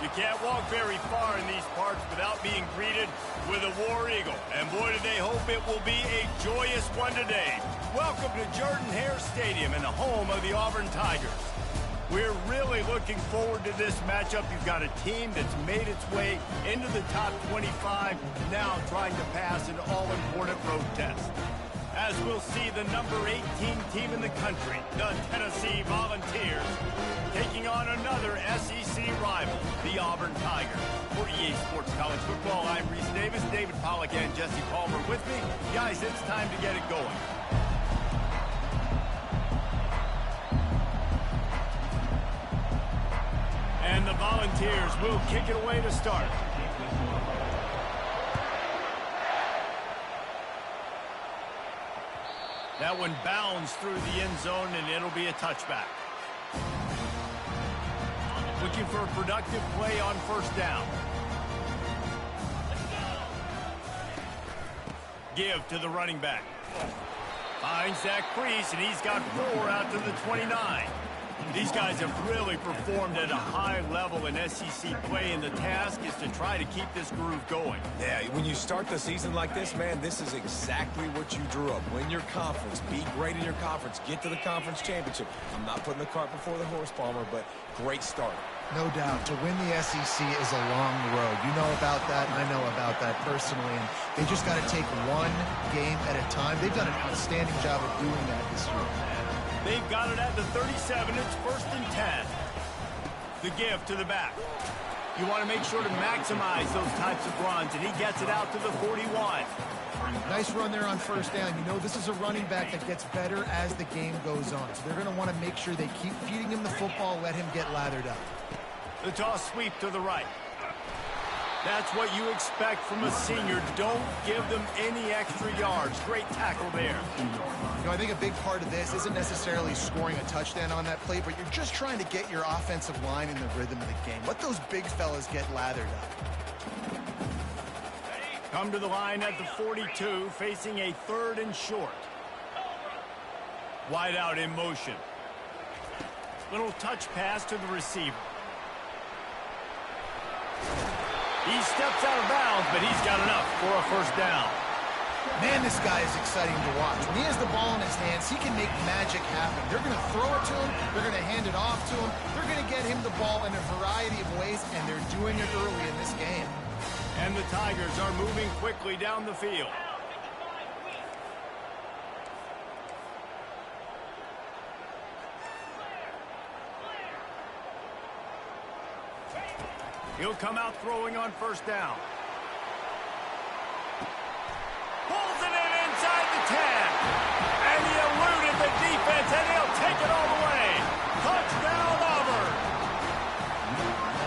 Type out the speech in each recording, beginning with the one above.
You can't walk very far in these parts without being greeted with a War Eagle. And boy, do they hope it will be a joyous one today. Welcome to Jordan-Hare Stadium and the home of the Auburn Tigers. We're really looking forward to this matchup. You've got a team that's made its way into the top 25, now trying to pass an all-important road test. As we'll see the number 18 team in the country, the Tennessee Volunteers, taking on another SEC rival, the Auburn Tigers. For EA Sports College Football, I'm Reese Davis, David Pollack, and Jesse Palmer with me. Guys, it's time to get it going. And the Volunteers will kick it away to start. That one bounds through the end zone, and it'll be a touchback. Looking for a productive play on first down. Give to the running back. Finds that crease, and he's got 4 out to the 29. These guys have really performed at a high level in SEC play, and the task is to try to keep this groove going. Yeah, when you start the season like this, man, this is exactly what you drew up. Win your conference, be great in your conference, get to the conference championship. I'm not putting the cart before the horse, Palmer, but great start. No doubt. To win the SEC is a long road. You know about that, and I know about that personally, and they just got to take one game at a time. They've done an outstanding job of doing that this year. They've got it at the 37. It's 1st and 10. The give to the back. You want to make sure to maximize those types of runs, and he gets it out to the 41. Nice run there on first down. You know, this is a running back that gets better as the game goes on. So they're going to want to make sure they keep feeding him the football, let him get lathered up. The toss sweep to the right. That's what you expect from a senior. Don't give them any extra yards. Great tackle there. You know, I think a big part of this isn't necessarily scoring a touchdown on that play, but you're just trying to get your offensive line in the rhythm of the game. Let those big fellas get lathered up. Come to the line at the 42, facing a 3rd and short. Wide out in motion. Little touch pass to the receiver. He steps out of bounds, but he's got enough for a first down. Man, this guy is exciting to watch. When he has the ball in his hands, he can make magic happen. They're going to throw it to him. They're going to hand it off to him. They're going to get him the ball in a variety of ways, and they're doing it early in this game. And the Tigers are moving quickly down the field. He'll come out throwing on first down. Pulls it in inside the 10. And he eluded the defense, and he'll take it all the way. Touchdown, Auburn.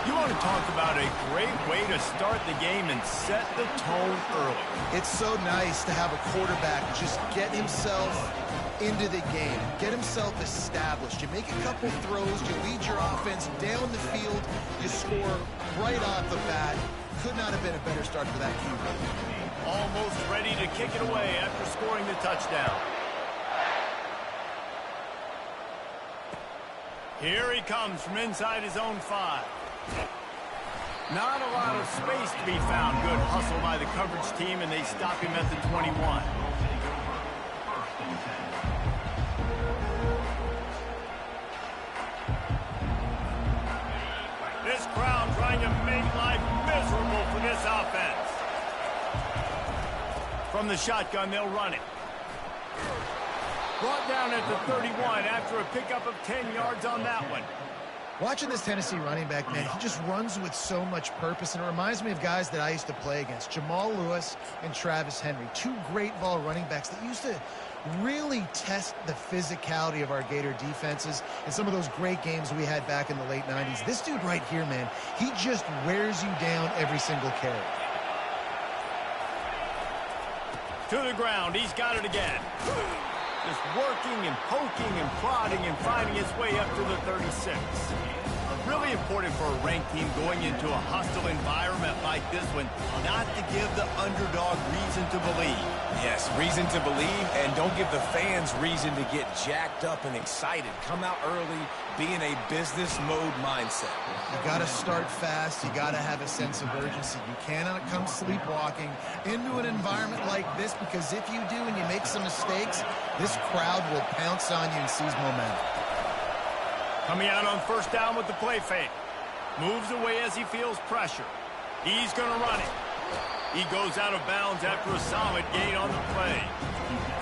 You want to talk about a great way to start the game and set the tone early. It's so nice to have a quarterback just get himself into the game, get himself established. You make a couple throws, you lead your offense down the field, you score right off the bat. Could not have been a better start for that QB. Almost ready to kick it away after scoring the touchdown. Here he comes from inside his own 5. Not a lot of space to be found. Good hustle by the coverage team, and they stop him at the 21. This crowd trying to make life miserable for this offense. From the shotgun, they'll run it. Brought down at the 31 after a pickup of 10 yards on that one. Watching this Tennessee running back, man, he just runs with so much purpose, and it reminds me of guys that I used to play against, Jamal Lewis and Travis Henry, 2 great ball running backs that used to really test the physicality of our Gator defenses in some of those great games we had back in the late 90s. This dude right here, man, he just wears you down every single carry. To the ground, he's got it again. Just working and poking and prodding and finding his way up to the 36. Really important for a ranked team going into a hostile environment like this one, not to give the underdog reason to believe. Yes, reason to believe, and don't give the fans reason to get jacked up and excited. Come out early, be in a business mode mindset. You got to start fast. You got to have a sense of urgency. You cannot come sleepwalking into an environment like this, because if you do and you make some mistakes, this crowd will pounce on you and seize momentum. Coming out on first down with the play fake. Moves away as he feels pressure. He's going to run it. He goes out of bounds after a solid gain on the play.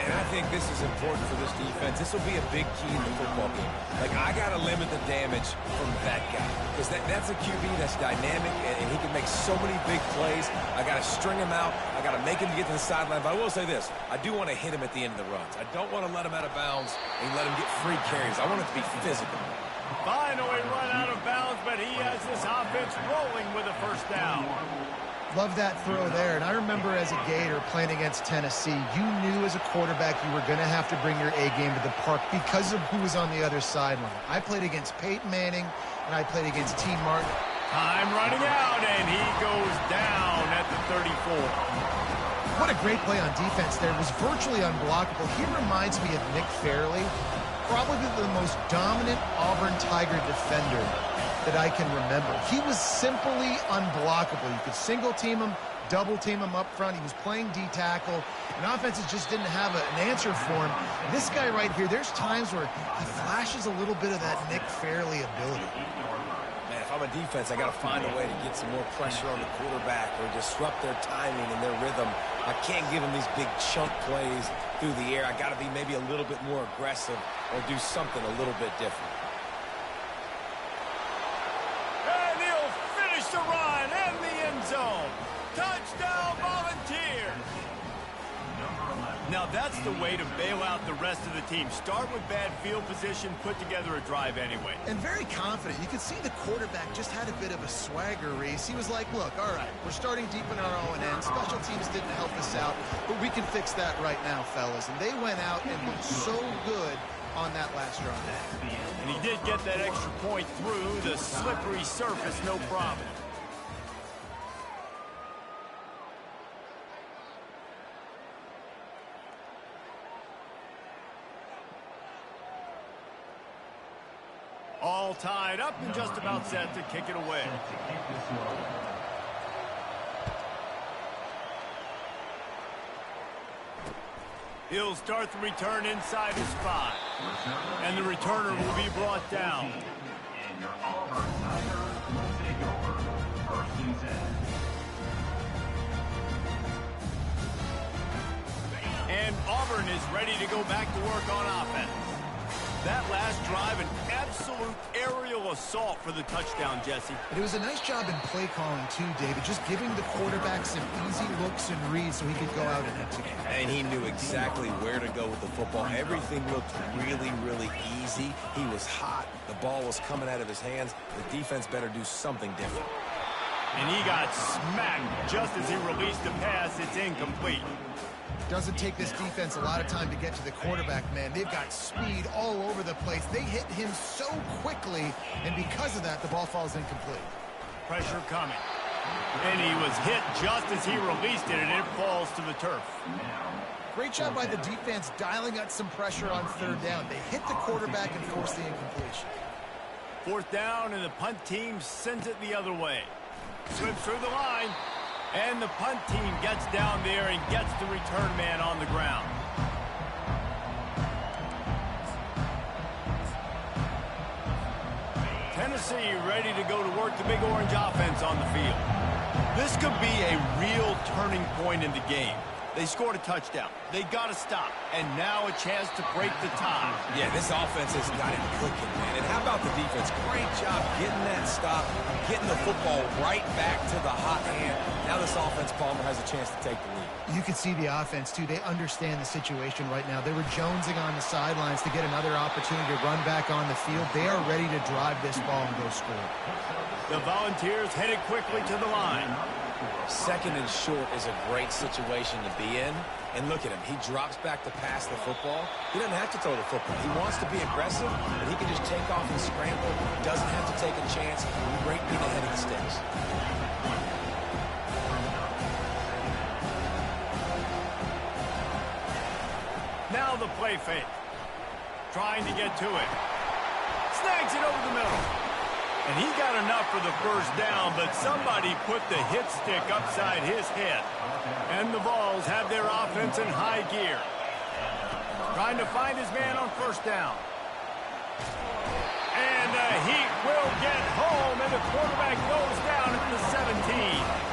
And I think this is important for this defense. This will be a big key in the football game. Like, I got to limit the damage from that guy, because that's a QB that's dynamic, and he can make so many big plays. I got to string him out. I got to make him get to the sideline. But I will say this. I do want to hit him at the end of the runs. I don't want to let him out of bounds and let him get free carries. I want it to be physical. Finally run out of bounds, but he has this offense rolling with a first down. Love that throw there. And I remember as a Gator playing against Tennessee, you knew as a quarterback you were going to have to bring your A game to the park because of who was on the other sideline. I played against Peyton Manning, and I played against T. Martin. Time running out, and he goes down at the 34. What a great play on defense there. It was virtually unblockable. He reminds me of Nick Fairley, probably the most dominant Auburn Tiger defender that I can remember. He was simply unblockable. You could single team him, double team him up front. He was playing D-tackle, and offenses just didn't have an answer for him. This guy right here, there's times where he flashes a little bit of that Nick Fairley ability. Man, if I'm a defense, I got to find a way to get some more pressure on the quarterback or disrupt their timing and their rhythm. I can't give them these big chunk plays through the air. I got to be maybe a little bit more aggressive or do something a little bit different. And he'll finish the run in the end zone. Touchdown, Volunteers. Now that's the way to bail out the rest of the team. Start with bad field position, put together a drive anyway. And very confident. You could see the quarterback just had a bit of a swagger, Reese. He was like, look, all right, we're starting deep in our own end. Special teams didn't help us out, but we can fix that right now, fellas. And they went out and looked so good on that last drive. And he did get that extra point through the slippery surface, no problem. All tied up and just about set to kick it away. He'll start the return inside his 5. And the returner will be brought down. And Auburn is ready to go back to work on offense. That last drive, an absolute aerial assault for the touchdown, Jesse. But it was a nice job in play calling, too, David, just giving the quarterback some easy looks and reads so he could go out and execute. And he knew exactly where to go with the football. Everything looked really, really easy. He was hot. The ball was coming out of his hands. The defense better do something different. And he got smacked just as he released the pass. It's incomplete. Doesn't take this defense a lot of time to get to the quarterback, man. They've got speed all over the place. They hit him so quickly, and because of that, the ball falls incomplete. Pressure coming. And he was hit just as he released it, and it falls to the turf. Great job by the defense dialing out some pressure on third down. They hit the quarterback and forced the incompletion. Fourth down, and the punt team sends it the other way. Slips through the line. And the punt team gets down there and gets the return man on the ground. Tennessee ready to go to work the Big Orange offense on the field. This could be a real turning point in the game. They scored a touchdown. They got to stop. And now a chance to break the tie. Yeah, this offense has got it cooking, man. And how about the defense? Great job getting that stop, getting the football right back to the hot hand. Now this offense, Palmer, has a chance to take the lead. You can see the offense, too. They understand the situation right now. They were jonesing on the sidelines to get another opportunity to run back on the field. They are ready to drive this ball and go score. The Volunteers headed quickly to the line. Second and short is a great situation to be in. And look at him. He drops back to pass the football. He doesn't have to throw the football. He wants to be aggressive, and he can just take off and scramble. Doesn't have to take a chance. Great being ahead of the sticks. the play fake. Trying to get to it. Snags it over the middle. And he got enough for the first down, but somebody put the hit stick upside his head. And the Vols have their offense in high gear. Trying to find his man on first down. And the Heat will get home, and the quarterback goes down at the 17.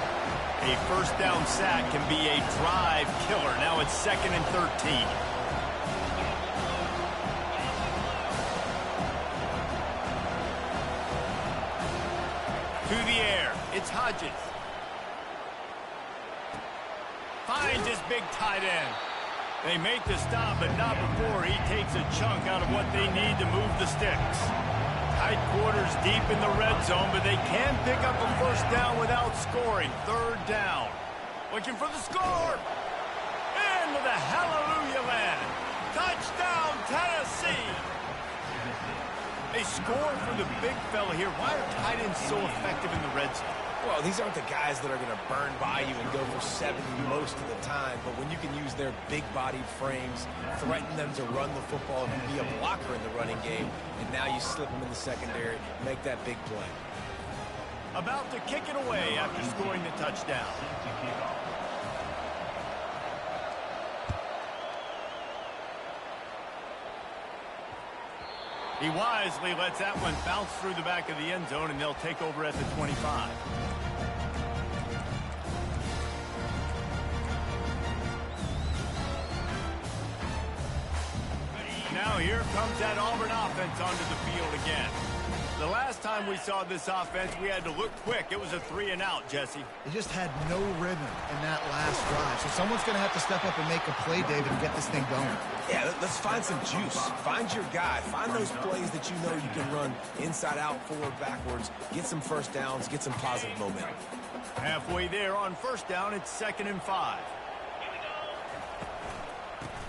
A first down sack can be a drive killer. Now it's 2nd and 13. To the air, it's Hodges. Finds his big tight end. They make the stop, but not before he takes a chunk out of what they need to move the sticks. Tight quarters deep in the red zone, but they can pick up a first down without scoring. 3rd down. Looking for the score. Into the hallelujah land. Touchdown, Tennessee. They score for the big fella here. Why are tight ends so effective in the red zone? Well, these aren't the guys that are going to burn by you and go for 70 most of the time, but when you can use their big-bodied frames, threaten them to run the football and be a blocker in the running game, and now you slip them in the secondary, make that big play. About to kick it away after scoring the touchdown. He wisely lets that one bounce through the back of the end zone, and they'll take over at the 25. Now here comes that Auburn offense onto the field again. The last time we saw this offense, we had to look quick. It was a 3-and-out, Jesse. They just had no rhythm in that last drive. So someone's going to have to step up and make a play, David, and get this thing going. Yeah, let's find some juice. Find your guy. Find those plays that you know you can run inside out, forward, backwards. Get some first downs. Get some positive momentum. Halfway there on first down, it's 2nd and 5.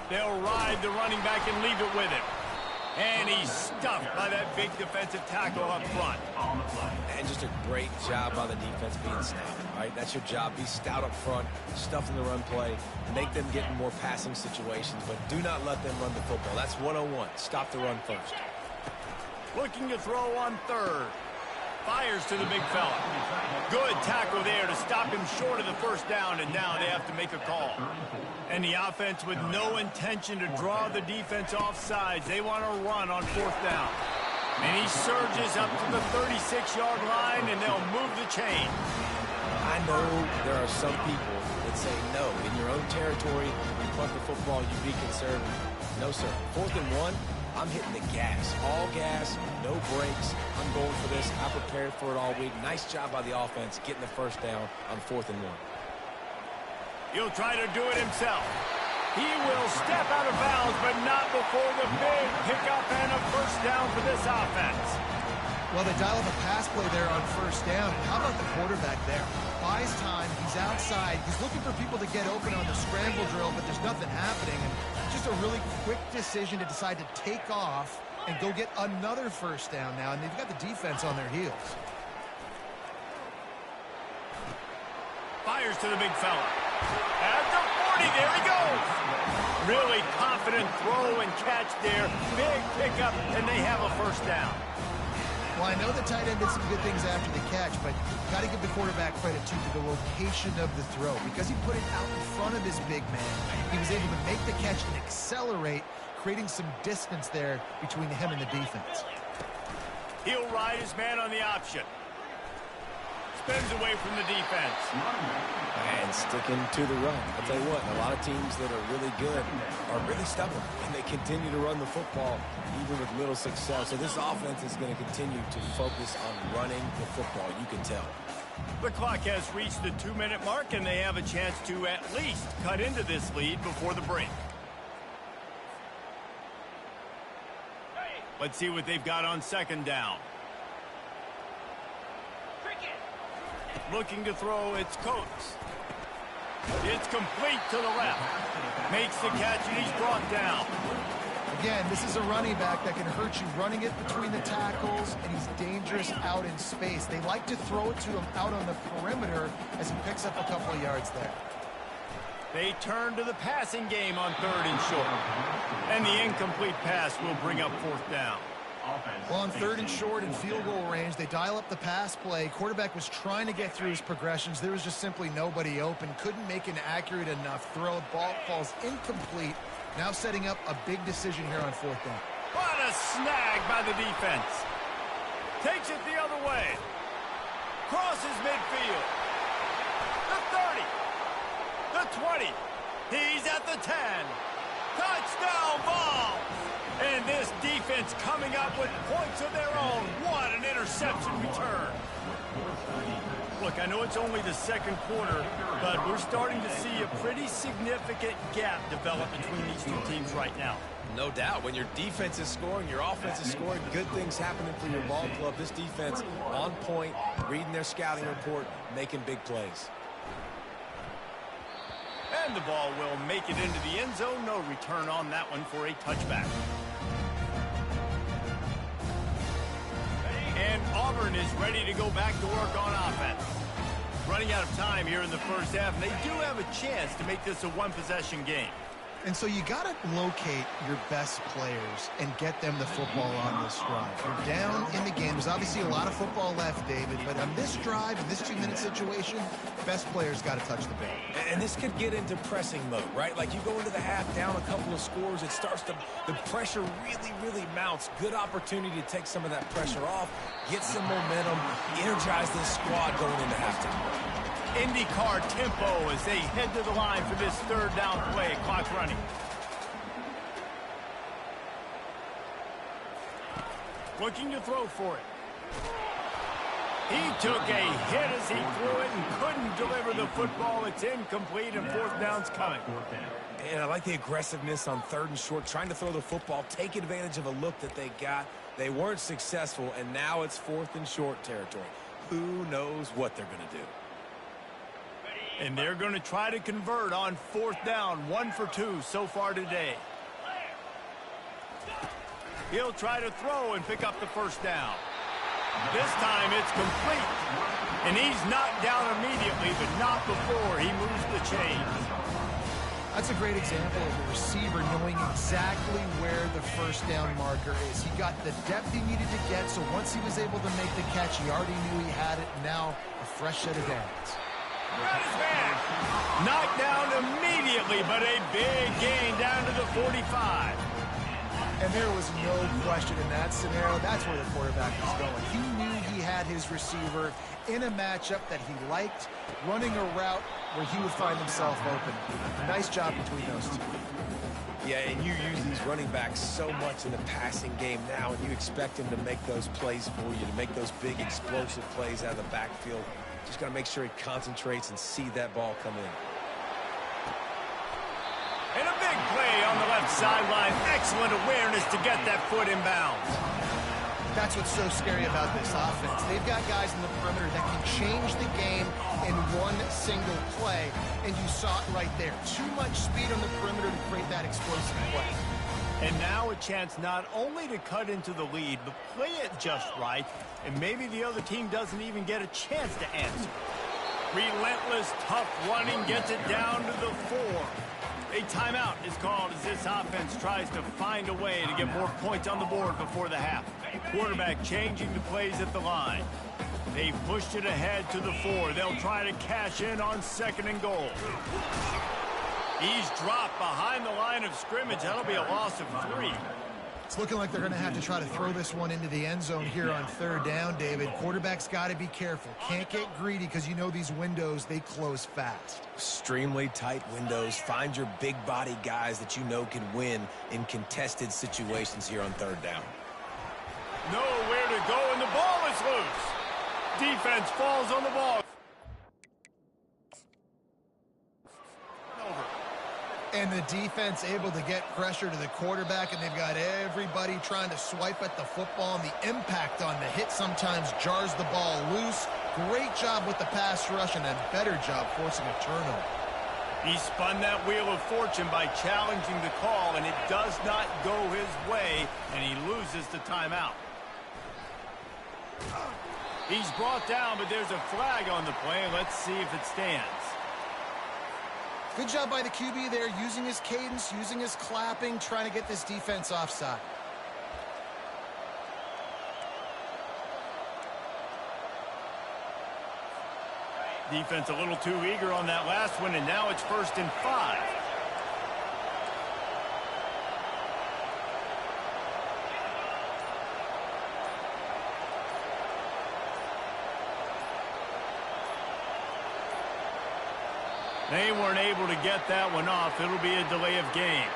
They'll ride the running back and leave it with him. And he's stuffed by that big defensive tackle up front. And just a great job by the defense being stout. All right, that's your job. Be stout up front, stuff in the run play, make them get in more passing situations, but do not let them run the football. That's 101. Stop the run first. Looking to throw on 3rd. Fires to the big fella. Good tackle there to stop him short of the first down, and now they have to make a call. And the offense with no intention to draw the defense off sides. They want to run on 4th down. And he surges up to the 36-yard line, and they'll move the chain. I know there are some people that say, no, in your own territory, you punt the football, you be conservative. No, sir. 4th and 1. I'm hitting the gas. All gas, no brakes. I'm going for this. I prepared for it all week. Nice job by the offense getting the first down on 4th and 1. He'll try to do it himself. He will step out of bounds, but not before the big pickup and a first down for this offense. Well, they dial up a pass play there on first down. And how about the quarterback there? Buys time. He's outside. He's looking for people to get open on the scramble drill, but there's nothing happening. And just a really quick decision to decide to take off and go get another first down now. And they've got the defense on their heels. Fires to the big fella. At the 40, there he goes. Really confident throw and catch there. Big pickup, and they have a first down. Well, I know the tight end did some good things after the catch, but got to give the quarterback credit, too, for the location of the throw. Because he put it out in front of his big man, he was able to make the catch and accelerate, creating some distance there between him and the defense. He'll ride his man on the option. Spins away from the defense. And sticking to the run. I'll tell you what, a lot of teams that are really good are really stubborn, and they continue to run the football even with little success. So this offense is going to continue to focus on running the football, you can tell. The clock has reached the 2-minute mark, and they have a chance to at least cut into this lead before the break. Let's see what they've got on second down. Looking to throw, it's Coates. It's complete to the left. Makes the catch, and he's brought down. Again, this is a running back that can hurt you running it between the tackles, and he's dangerous out in space. They like to throw it to him out on the perimeter as he picks up a couple of yards there. They turn to the passing game on 3rd and short. And the incomplete pass will bring up 4th down. Well, on 3rd and short and field goal range, they dial up the pass play. Quarterback was trying to get through his progressions. There was just simply nobody open. Couldn't make an accurate enough throw. Ball falls incomplete. Now setting up a big decision here on 4th down. What a snag by the defense. Takes it the other way. Crosses midfield. The 30. The 20. He's at the 10. Touchdown ball. And this defense coming up with points of their own. What an interception return. Look, I know it's only the 2nd quarter, but we're starting to see a pretty significant gap develop between these two teams right now. No doubt. When your defense is scoring, your offense is scoring, good things happening for your ball club. This defense on point, reading their scouting report, making big plays. And the ball will make it into the end zone. No return on that one for a touchback. And Auburn is ready to go back to work on offense. Running out of time here in the 1st half, and they do have a chance to make this a one-possession game. And so you got to locate your best players and get them the football on this drive. You're down in the game. There's obviously a lot of football left, David, but on this drive, in this 2-minute situation, best players got to touch the ball. And this could get into pressing mode, right? Like you go into the half down a couple of scores, it starts to, the pressure really mounts. Good opportunity to take some of that pressure off, get some momentum, energize this squad going into halftime. IndyCar tempo as they head to the line for this 3rd down play. Clock running. Looking to throw for it. He took a hit as he threw it and couldn't deliver the football. It's incomplete and 4th down's coming. And I like the aggressiveness on 3rd and short, trying to throw the football, take advantage of a look that they got. They weren't successful, and now it's 4th and short territory. Who knows what they're going to do? And they're going to try to convert on 4th down. 1 for 2 so far today. He'll try to throw and pick up the 1st down. This time it's complete. And he's knocked down immediately, but not before he moves the chains. That's a great example of a receiver knowing exactly where the 1st down marker is. He got the depth he needed to get, so once he was able to make the catch, he already knew he had it. Now a fresh set of downs. Got his man. Knocked down immediately, but a big gain down to the 45. And there was no question in that scenario. That's where the quarterback was going. He knew he had his receiver in a matchup that he liked, running a route where he would find himself open. Nice job between those two. Yeah, and you use these running backs so much in the passing game now, and you expect them to make those plays for you, to make those big explosive plays out of the backfield. Just got to make sure he concentrates and see that ball come in. And a big play on the left sideline. Excellent awareness to get that foot in bounds. That's what's so scary about this offense. They've got guys in the perimeter that can change the game in one single play, and you saw it right there. Too much speed on the perimeter to create that explosive play. And now a chance not only to cut into the lead, but play it just right, and maybe the other team doesn't even get a chance to answer. Relentless, tough running gets it down to the 4. A timeout is called as this offense tries to find a way to get more points on the board before the half. Quarterback changing the plays at the line. They pushed it ahead to the 4. They'll try to cash in on 2nd and goal. He's dropped behind the line of scrimmage. That'll be a loss of 3. It's looking like they're going to have to try to throw this one into the end zone here on 3rd down, David. Quarterback's got to be careful. Can't get greedy because you know these windows, they close fast. Extremely tight windows. Find your big body guys that you know can win in contested situations here on 3rd down. Nowhere to go, and the ball is loose. Defense falls on the ball. And the defense able to get pressure to the quarterback, and they've got everybody trying to swipe at the football, and the impact on the hit sometimes jars the ball loose. Great job with the pass rush, and a better job forcing a turnover. He spun that wheel of fortune by challenging the call, and it does not go his way, and he loses the timeout. He's brought down, but there's a flag on the play. Let's see if it stands. Good job by the QB there, using his cadence, using his clapping, trying to get this defense offside. Defense a little too eager on that last one, and now it's 1st and 5. They weren't able to get that one off. It'll be a delay of game.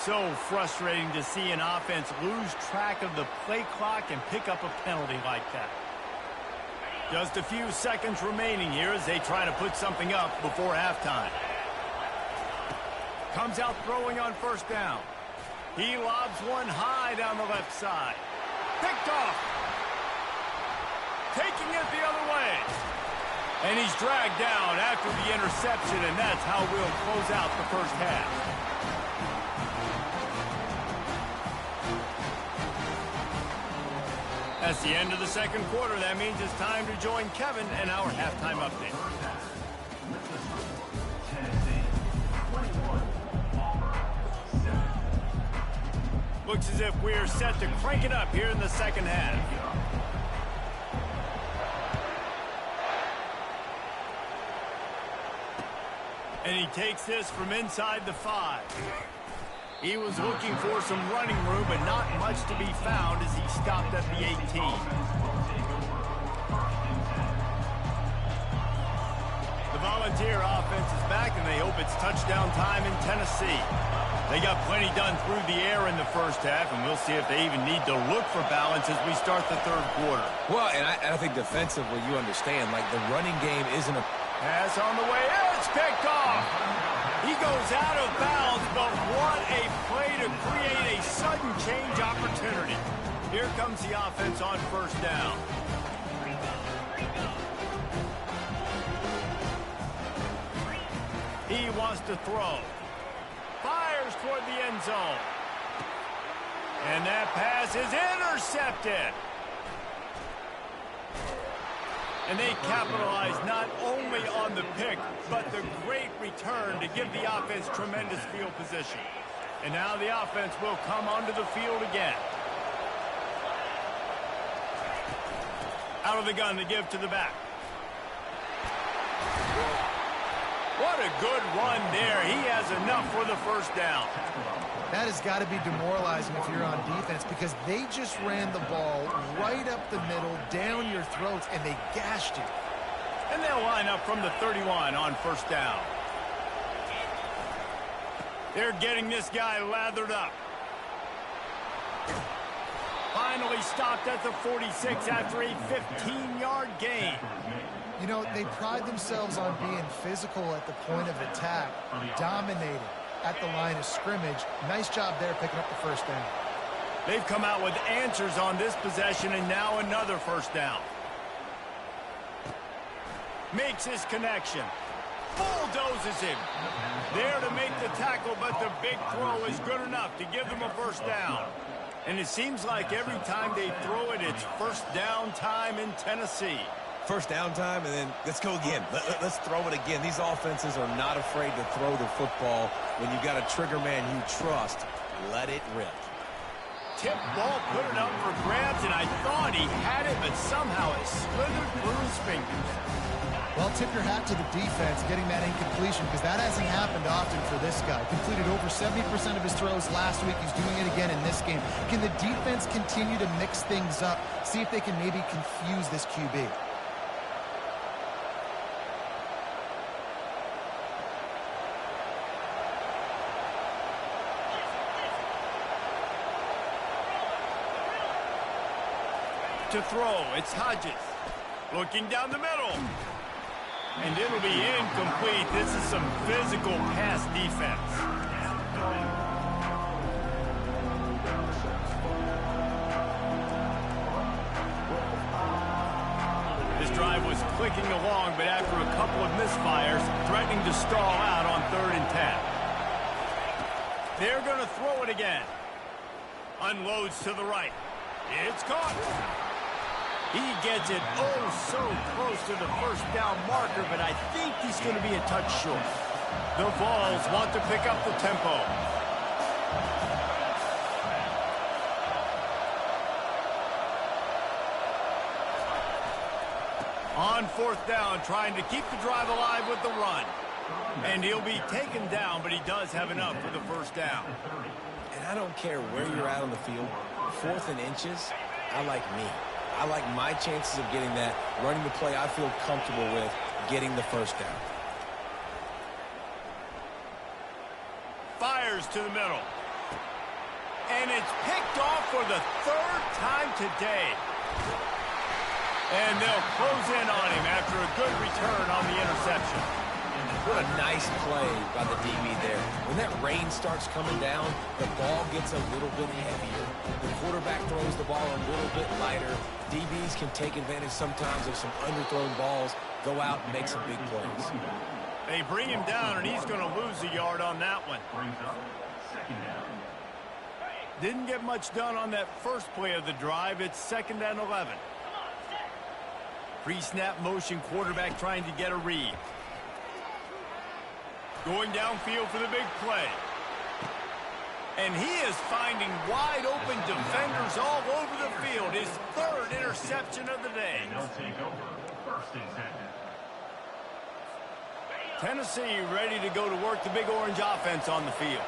So frustrating to see an offense lose track of the play clock and pick up a penalty like that. Just a few seconds remaining here as they try to put something up before halftime. Comes out throwing on 1st down. He lobs one high down the left side. Picked off. Taking it the other way. And he's dragged down after the interception, and that's how we'll close out the first half. That's the end of the second quarter. That means it's time to join Kevin and our halftime update. Looks as if we're set to crank it up here in the second half. And he takes this from inside the 5. He was looking for some running room, but not much to be found as he stopped at the 18. The Volunteer offense is back, and they hope it's touchdown time in Tennessee. They got plenty done through the air in the first half, and we'll see if they even need to look for balance as we start the third quarter. Well, and I think defensively, you understand, like the running game isn't a... Pass on the way in. It's picked off. He goes out of bounds, but what a play to create a sudden change opportunity. Here comes the offense on 1st down. He wants to throw. Fires toward the end zone. And that pass is intercepted. And they capitalized not only on the pick, but the great return to give the offense tremendous field position. And now the offense will come onto the field again. Out of the gun to give to the back. What a good run there. He has enough for the 1st down. That has got to be demoralizing if you're on defense, because they just ran the ball right up the middle, down your throats, and they gashed you. And they'll line up from the 31 on 1st down. They're getting this guy lathered up. Finally stopped at the 46 after a 15-yard gain. You know, they pride themselves on being physical at the point of attack, dominating at the line of scrimmage. Nice job there picking up the 1st down. They've come out with answers on this possession, and now another 1st down. Makes his connection. Bulldozes him. There to make the tackle, but the big throw is good enough to give them a 1st down. And it seems like every time they throw it, it's 1st down time in Tennessee. 1st down time, and then let's go again. Let's throw it again. These offenses are not afraid to throw the football. When you've got a trigger man you trust, let it rip. Tip ball, put it up for grabs, and I thought he had it, but somehow it slithered through his fingers. Well, tip your hat to the defense getting that incompletion, because that hasn't happened often for this guy. Completed over 70% of his throws last week. He's doing it again in this game. Can the defense continue to mix things up, see if they can maybe confuse this QB? To throw, it's Hodges. Looking down the middle. And it'll be incomplete. This is some physical pass defense. This drive was clicking along, but after a couple of misfires, threatening to stall out on 3rd and 10. They're going to throw it again. Unloads to the right. It's caught. He gets it so close to the 1st down marker, but I think he's going to be a touch short. The Vols want to pick up the tempo. On 4th down, trying to keep the drive alive with the run. And he'll be taken down, but he does have enough for the first down. And I don't care where you're at on the field. 4th and inches, I like me. I like my chances of getting that, running the play I feel comfortable with, getting the first down. Fires to the middle. And it's picked off for the 3rd time today. And they'll close in on him after a good return on the interception. What a nice play by the DB there. When that rain starts coming down, the ball gets a little bit heavier. The quarterback throws the ball a little bit lighter. DBs can take advantage sometimes of some underthrown balls, go out and make some big plays. They bring him down, and he's going to lose a yard on that one. Didn't get much done on that first play of the drive. It's 2nd and 11. Pre-snap motion, quarterback trying to get a read. Going downfield for the big play. And he is finding wide open defenders all over the field. His 3rd interception of the day. Tennessee ready to go to work the Big Orange offense on the field.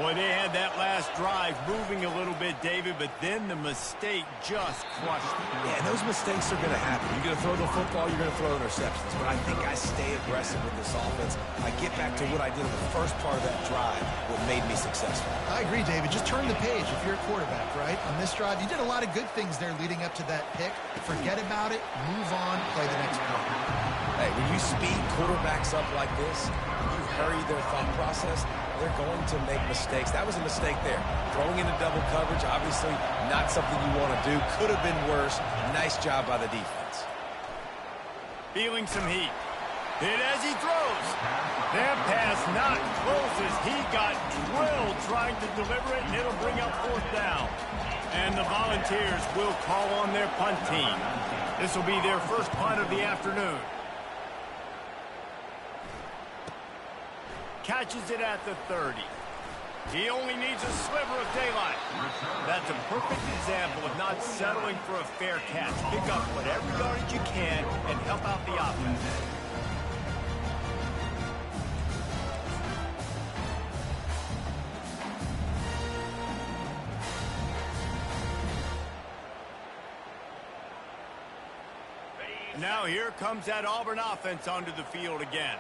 Boy, they had that last drive moving a little bit, David, but then the mistake just crushed them. Yeah, and those mistakes are going to happen. You're going to throw the football, you're going to throw interceptions. But I think I stay aggressive with this offense. I get back to what I did in the first part of that drive, what made me successful. I agree, David. Just turn the page if you're a quarterback, right? On this drive, you did a lot of good things there leading up to that pick. Forget about it, move on, play the next play. Hey, when you speed quarterbacks up like this, you hurry their thought process, they're going to make mistakes. That was a mistake there. Throwing into double coverage, obviously not something you want to do. Could have been worse. Nice job by the defense. Feeling some heat. Hit as he throws. That pass not close as he got drilled trying to deliver it, and it'll bring up 4th down. And the Volunteers will call on their punt team. This will be their first punt of the afternoon. Catches it at the 30. He only needs a sliver of daylight. That's a perfect example of not settling for a fair catch. Pick up whatever yardage you can and help out the offense. Now here comes that Auburn offense onto the field again.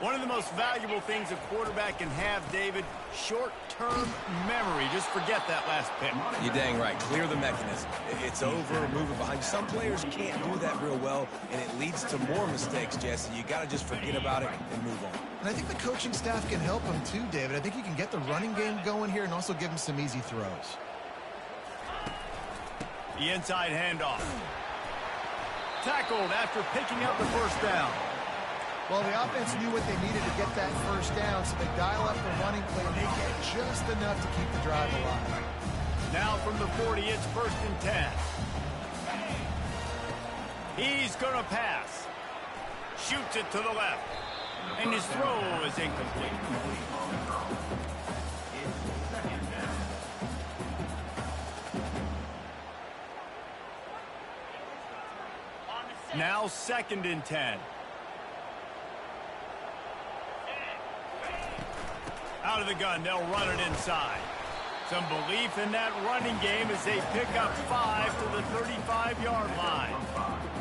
One of the most valuable things a quarterback can have, David, short-term memory. Just forget that last pick. You're dang right. Clear the mechanism. It's over, move it behind. Some players can't do that real well, and it leads to more mistakes, Jesse. You got to just forget about it and move on. And I think the coaching staff can help him too, David. I think he can get the running game going here and also give him some easy throws. The inside handoff. Tackled after picking up the first down. Well, the offense knew what they needed to get that first down, so they dial up the running play, and they get just enough to keep the drive alive. Now from the 40, it's 1st and 10. He's going to pass. Shoots it to the left. And his throw is incomplete. Now 2nd and 10. Out of the gun, they'll run it inside. Some belief in that running game as they pick up 5 to the 35-yard line.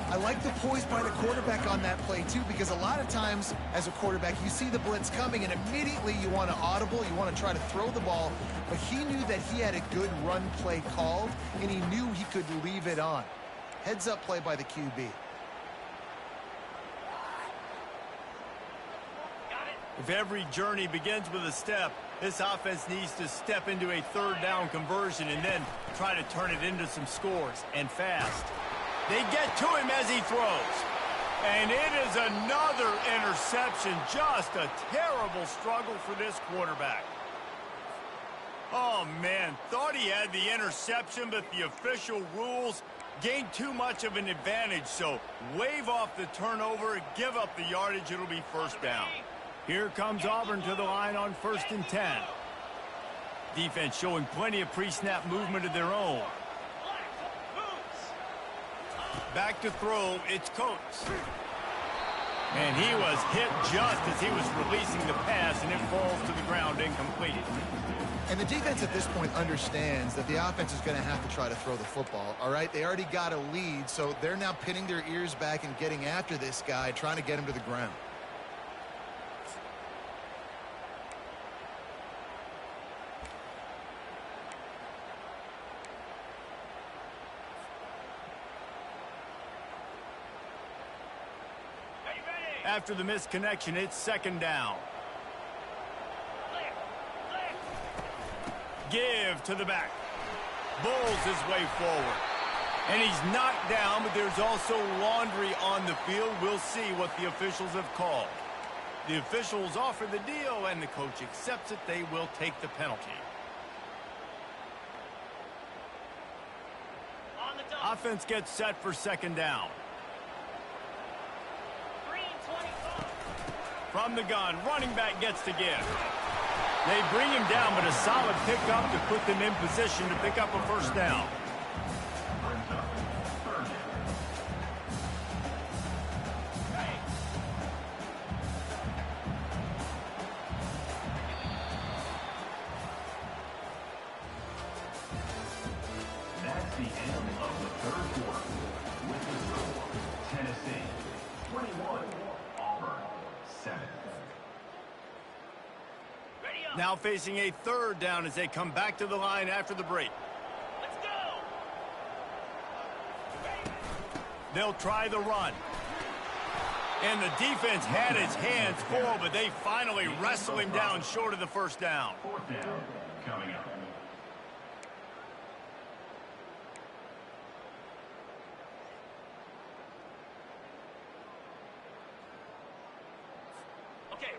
I like the poise by the quarterback on that play, too, because a lot of times, as a quarterback, you see the blitz coming, and immediately you want to audible, you want to try to throw the ball, but he knew that he had a good run play called, and he knew he could leave it on. Heads-up play by the QB. If every journey begins with a step, this offense needs to step into a 3rd down conversion and then try to turn it into some scores, and fast. They get to him as he throws. And it is another interception. Just a terrible struggle for this quarterback. Oh, man. Thought he had the interception, but the official rules gained too much of an advantage. So wave off the turnover, give up the yardage. It'll be 1st down. Here comes Auburn to the line on 1st and 10. Defense showing plenty of pre-snap movement of their own. Back to throw, it's Coates. And he was hit just as he was releasing the pass, and it falls to the ground incomplete. And the defense at this point understands that the offense is going to have to try to throw the football, all right? They already got a lead, so they're now pinning their ears back and getting after this guy, trying to get him to the ground. After the missed connection, it's 2nd down. Give to the back. Bulls his way forward. And he's knocked down, but there's also laundry on the field. We'll see what the officials have called. The officials offer the deal, and the coach accepts it. They will take the penalty. Offense gets set for 2nd down. From the gun, running back gets to give. They bring him down, but a solid pickup to put them in position to pick up a 1st down. That's the end of the 3rd quarter. With the score, Tennessee 21, Auburn 7. Now facing a 3rd down as they come back to the line after the break. Let's go! They'll try the run. And the defense had its hands full, but they finally wrestle him down short of the 1st down. 4th down coming up.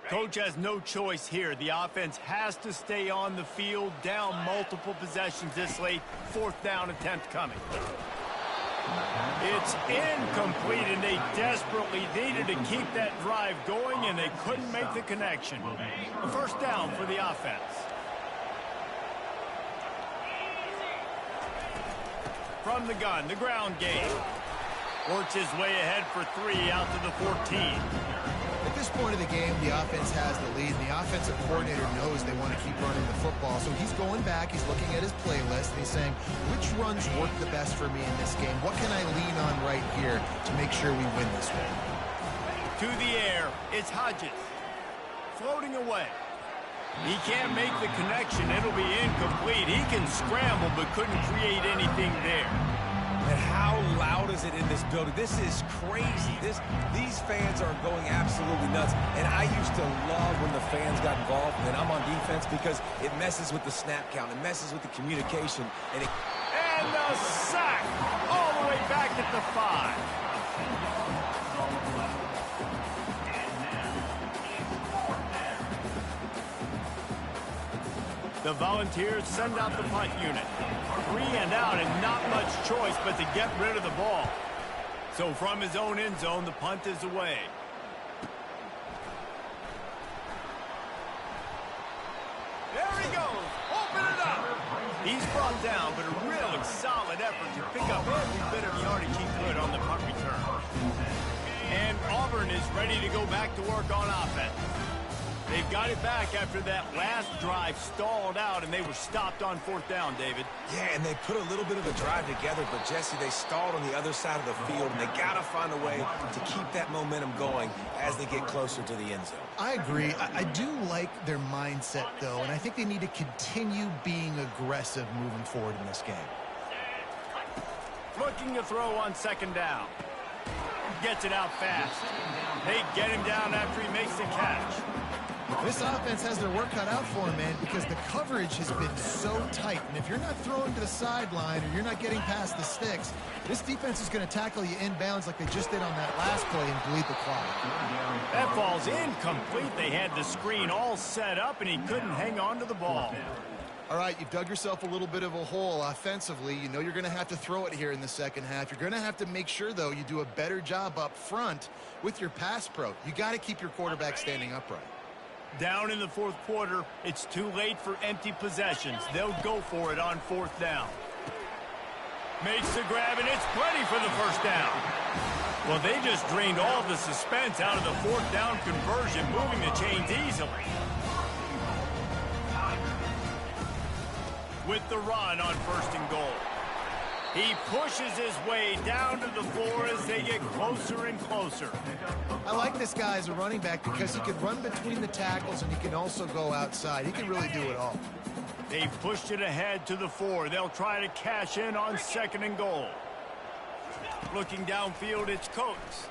Coach has no choice here. The offense has to stay on the field, down multiple possessions this late. 4th down attempt coming. It's incomplete, and they desperately needed to keep that drive going, and they couldn't make the connection. A 1st down for the offense. From the gun, the ground game. Works his way ahead for 3 out to the 14. At this point of the game, the offense has the lead, and the offensive coordinator knows they want to keep running the football. So he's going back, he's looking at his playlist, and he's saying, which runs work the best for me in this game? What can I lean on right here to make sure we win this one? To the air, it's Hodges. Floating away. He can't make the connection. It'll be incomplete. He can scramble, but couldn't create anything there. And how loud is it in this building? This is crazy. These fans are going absolutely nuts. And I used to love when the fans got involved and I'm on defense because it messes with the snap count. It messes with the communication. And the sack all the way back at the 5. The Volunteers send out the punt unit. 3 and out, and not much choice but to get rid of the ball. So from his own end zone, the punt is away. There he goes. Open it up. He's brought down, but a really solid effort to pick up every bit of yardage he could on the punt return. And Auburn is ready to go back to work on offense. They've got it back after that last drive stalled out, and they were stopped on 4th down, David. yeah, and they put a little bit of a drive together, but Jesse, they stalled on the other side of the field, and they got to find a way to keep that momentum going as they get closer to the end zone. I agree. I do like their mindset, though, and I think they need to continue being aggressive moving forward in this game. Looking to throw on 2nd down. Gets it out fast. They get him down after he makes the catch. This offense has their work cut out for them, man, because the coverage has been so tight. And if you're not throwing to the sideline or you're not getting past the sticks, this defense is going to tackle you inbounds like they just did on that last play and bleed the clock. That ball's incomplete. They had the screen all set up, and he couldn't hang on to the ball. All right, you've dug yourself a little bit of a hole offensively. You know you're going to have to throw it here in the second half. You're going to have to make sure, though, you do a better job up front with your pass pro. You got to keep your quarterback standing upright. Down in the fourth quarter, it's too late for empty possessions. They'll go for it on fourth down. Makes the grab, and it's plenty for the first down. Well, they just drained all the suspense out of the fourth down conversion, moving the chains easily. With the run on first and goal. He pushes his way down to the floor as they get closer and closer. I like this guy as a running back because he can run between the tackles and he can also go outside. He can really do it all. They pushed it ahead to the 4. They'll try to cash in on second and goal. Looking downfield, it's Coates.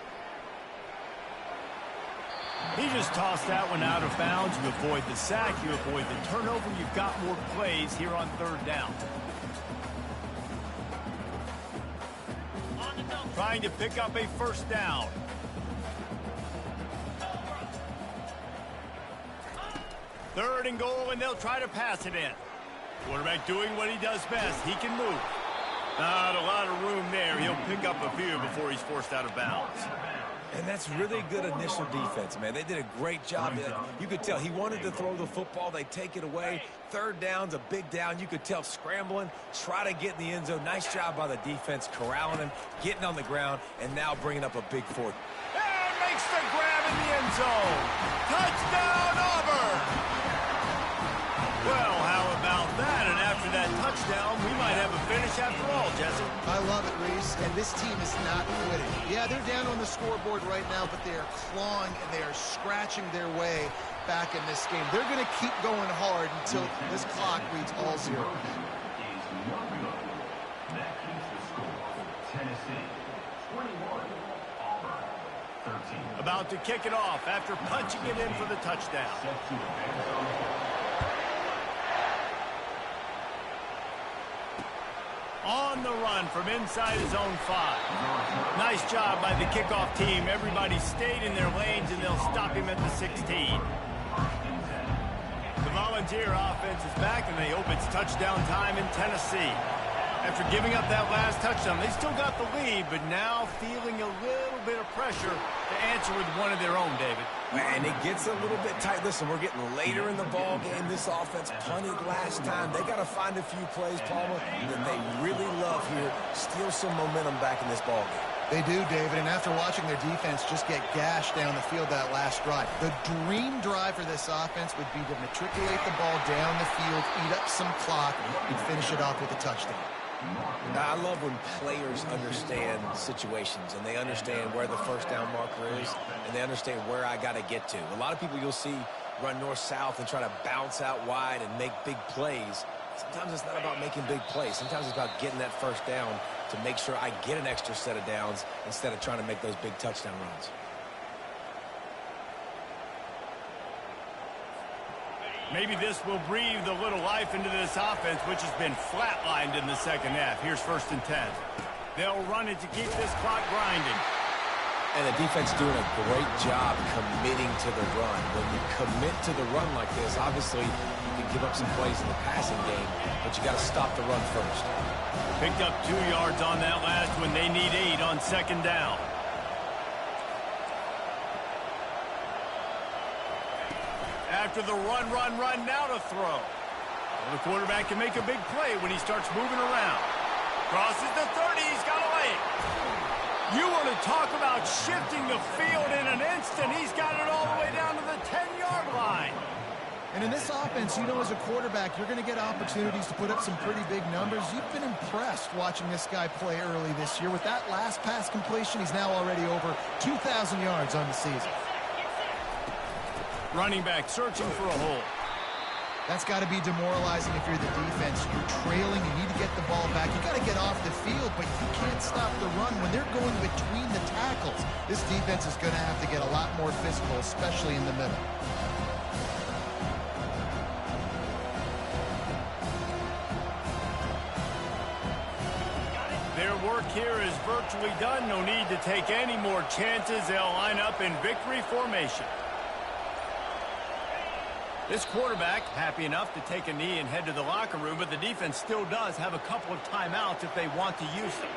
He just tossed that one out of bounds. You avoid the sack, you avoid the turnover. You've got more plays here on third down. Trying to pick up a first down. Third and goal, and they'll try to pass it in. Quarterback doing what he does best. He can move. Not a lot of room there. He'll pick up a few before he's forced out of bounds. And that's really good initial defense, man. They did a great job. You could tell he wanted to throw the football. They take it away. Third down's a big down. You could tell scrambling, try to get in the end zone. Nice job by the defense, corralling him, getting on the ground, and now bringing up a big fourth. And makes the grab in the end zone. Touchdown, Auburn! Well, how about that? And after that touchdown, we might have a finish after all, Jesse. I love it, Reese, and this team is not quitting. Yeah, they're down on the scoreboard right now, but they are clawing and they are scratching their way back in this game. They're going to keep going hard until this clock reads all zero. That keeps the score. Tennessee, 21, Auburn, 13. About to kick it off after punching it in for the touchdown. Set to advance on the ball. On the run from inside his own 5. Nice job by the kickoff team. Everybody stayed in their lanes, and they'll stop him at the 16. The Volunteer offense is back, and they hope it's touchdown time in Tennessee. After giving up that last touchdown, they still got the lead, but now feeling a little bit of pressure to answer with one of their own, David. And it gets a little bit tight. Listen, we're getting later in the ball game. This offense punted last time. They got to find a few plays, Palmer, that they really love here. Steal some momentum back in this ball game. They do, David, and after watching their defense just get gashed down the field that last drive, the dream drive for this offense would be to matriculate the ball down the field, eat up some clock, and finish it off with a touchdown. I love when players understand situations and they understand where the first down marker is and they understand where I got to get to. A lot of people you'll see run north-south and try to bounce out wide and make big plays. Sometimes it's not about making big plays. Sometimes it's about getting that first down to make sure I get an extra set of downs instead of trying to make those big touchdown runs. Maybe this will breathe a little life into this offense, which has been flatlined in the second half. Here's 1st and 10. They'll run it to keep this clock grinding. And the defense doing a great job committing to the run. When you commit to the run like this, obviously you can give up some plays in the passing game, but you got to stop the run first. Picked up 2 yards on that last one. They need 8 on second down. After the run, now to throw. Well, the quarterback can make a big play when he starts moving around. Crosses the 30, he's got a lane. You want to talk about shifting the field in an instant. He's got it all the way down to the 10-yard line. And in this offense, you know, as a quarterback, you're going to get opportunities to put up some pretty big numbers. You've been impressed watching this guy play early this year. With that last pass completion, he's now already over 2,000 yards on the season. Running back searching for a hole. That's got to be demoralizing if you're the defense. You're trailing, you need to get the ball back. You got to get off the field, but you can't stop the run when they're going between the tackles. This defense is going to have to get a lot more physical, especially in the middle. Their work here is virtually done. No need to take any more chances. They'll line up in victory formation. This quarterback happy enough to take a knee and head to the locker room, but the defense still does have a couple of timeouts if they want to use them.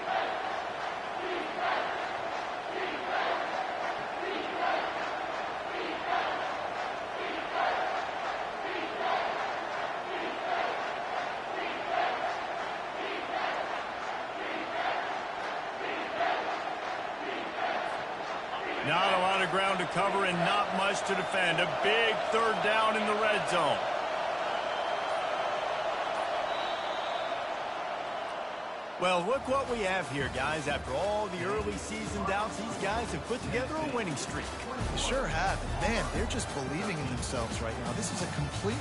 cover and not much to defend. A big third down in the red zone. Well, look what we have here, guys. After all the early season doubts, these guys have put together a winning streak. They sure have. And man, they're just believing in themselves right now. This is a complete